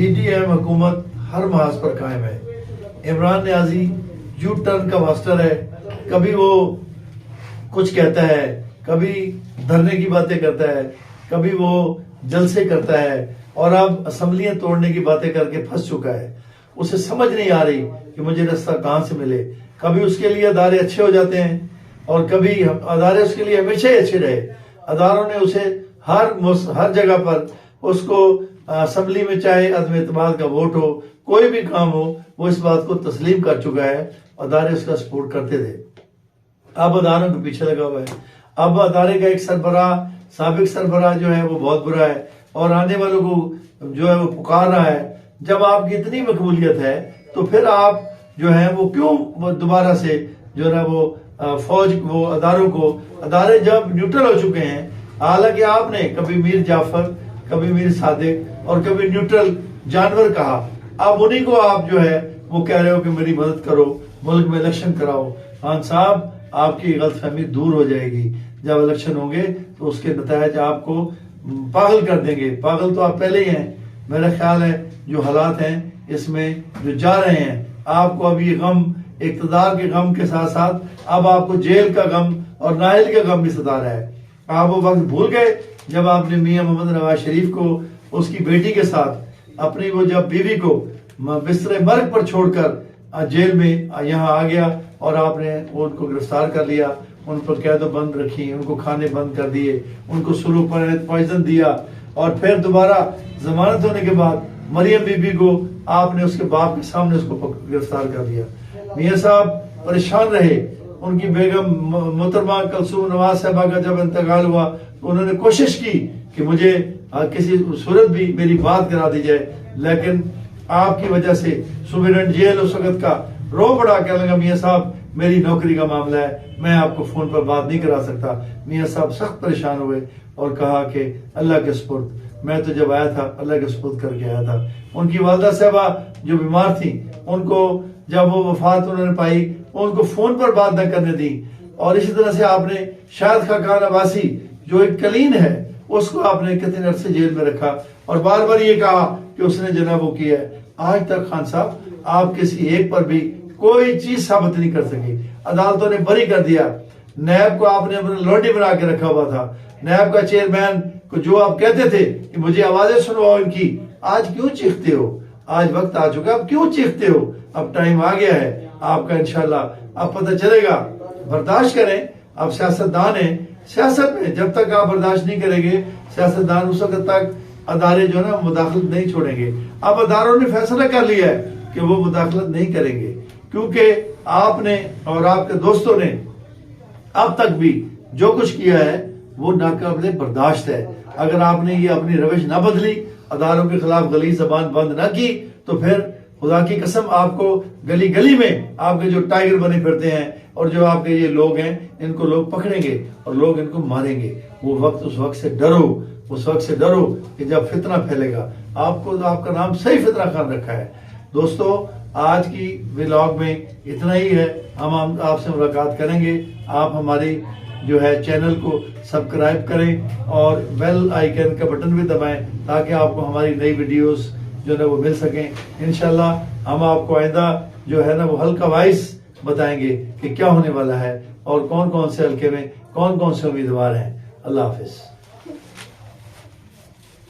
PDM हुकूमत हर महाज पर कायम है। इमरान नियाजी यू टर्न का मास्टर है। कभी वो कुछ कहता है, कभी धरने की बातें करता है, कभी वो जलसे करता है और अब असेंबलियां तोड़ने की बातें करके फंस चुका है। उसे समझ नहीं आ रही कि मुझे रास्ता कहां से मिले। कभी उसके लिए अदारे अच्छे हो जाते हैं और कभी अदारे उसके लिए हमेशा ही अच्छे रहे। अदारों ने उसे हर जगह पर उसको असेंबली में चाहे अदम एतमाद का वोट हो, कोई भी काम हो, वो इस बात को तस्लीम कर चुका है। अदारे उसका सपोर्ट करते थे, अब अदारों के पीछे लगा हुआ है। अब अदारे का एक सरबराह, साबिक सरबराह जो है वो बहुत बुरा है और आने वालों को जो है वो पुकार रहा है। जब आपकी इतनी मकबूलियत है तो फिर आप जो है वो क्यों दोबारा से जो है वो फौज वो अदारों को, अदारे जब न्यूट्रल हो चुके हैं, हालांकि आपने कभी मीर जाफर, कभी मीर सादिक और कभी न्यूट्रल जानवर कहा, अब उन्हीं को आप जो है वो कह रहे हो कि मेरी मदद करो, मुल्क में इलेक्शन कराओ। खान साहब, आपकी गलतफहमी दूर हो जाएगी। जब इलेक्शन होंगे तो उसके नतायज आपको पागल कर देंगे। पागल तो आप पहले ही हैं। मेरा ख्याल है जो हालात हैं इसमें जो जा रहे हैं, आपको अभी गम, इक़्तिदार के गम के साथ साथ अब आपको जेल का गम और नाहल का गम भी सता रहा है। आप वो वक्त भूल गए जब आपने मियां मोहम्मद नवाज शरीफ को उसकी बेटी के साथ अपनी वो जब बीवी को बिस्तरे मर्ग पर छोड़कर जेल में यहाँ आ गया और आपने उनको गिरफ्तार कर लिया, उन पर कैद बंद रखी, उनको खाने बंद कर दिए, उनको सुलू पर पॉइजन दिया और फिर दोबारा जमानत होने के बाद मरियम बीबी को आपने उसके बाप के सामने उसको गिरफ्तार कर दिया। मियां साहब परेशान रहे। उनकी बेगम मोहतरमा कलसूम नवाज साहबा का जब इंतकाल हुआ तो उन्होंने कोशिश की कि मुझे किसी सूरत भी मेरी बात करा दी जाए, लेकिन आपकी वजह से सुप्रीडेंट जेल उस वक्त का रो बड़ा कहने लगा, मियां साहब मेरी नौकरी का मामला है, मैं आपको फोन पर बात नहीं करा सकता। मियां साहब सख्त परेशान हुए और कहा कि अल्लाह के सुपुर्द, मैं तो जब आया था अल्लाह के सुपुर्द करके आया था। उनकी वालदा साहबा जो बीमार थी, उनको जब वो वफात उन्होंने पाई, उनको फोन पर बात न करने दी। और इसी तरह से आपने शाहिद खान अब्बासी जो एक कलीन है, उसको आपने कितने अरसे जेल में रखा और बार बार ये कहा कि उसने जना वो किया है। आज तक खान साहब आप किसी एक पर भी कोई चीज साबित नहीं कर सके। अदालतों ने बरी कर दिया। नैब को आपने अपने लौंडी बना के रखा हुआ था। नैब का चेयरमैन को जो आप कहते थे कि मुझे आवाजें सुनवाओ इनकी, आज क्यों चीखते हो? आज वक्त आ चुका, अब क्यों चीखते हो? अब टाइम आ गया है आपका, इंशाल्लाह अब पता चलेगा। बर्दाश्त करें, आप सियासतदान हैं। सियासत में जब तक आप बर्दाश्त नहीं करेंगे, सियासतदान उस वक्त तक अदारे जो है ना मुदाखलत नहीं छोड़ेंगे। अब अदारों ने फैसला कर लिया है कि वो मुदाखलत नहीं करेंगे, क्योंकि आपने और आपके दोस्तों ने अब तक भी जो कुछ किया है वो नाकाबिले बर्दाश्त है। अगर आपने ये अपनी रविश ना बदली, अदारों के खिलाफ गली जबान बंद ना की, तो फिर खुदा की कसम आपको गली गली में आपके जो टाइगर बने फिरते हैं और जो आपके ये लोग हैं, इनको लोग पकड़ेंगे और लोग इनको मारेंगे। वो वक्त, उस वक्त से डरो, उस वक्त से डरो कि जब फितना फैलेगा। आपको तो आपका नाम सही फितना खान रखा है। दोस्तों, आज की व्लॉग में इतना ही है। हम आपसे मुलाकात करेंगे। आप हमारी जो है चैनल को सब्सक्राइब करें और बेल आइकन का बटन भी दबाएं ताकि आपको हमारी नई वीडियोस जो है वो मिल सकें। इंशाल्लाह हम आपको आइंदा जो है ना वो हल्का वाइज बताएंगे कि क्या होने वाला है और कौन कौन से हल्के में कौन कौन से उम्मीदवार हैं। अल्लाह हाफिज।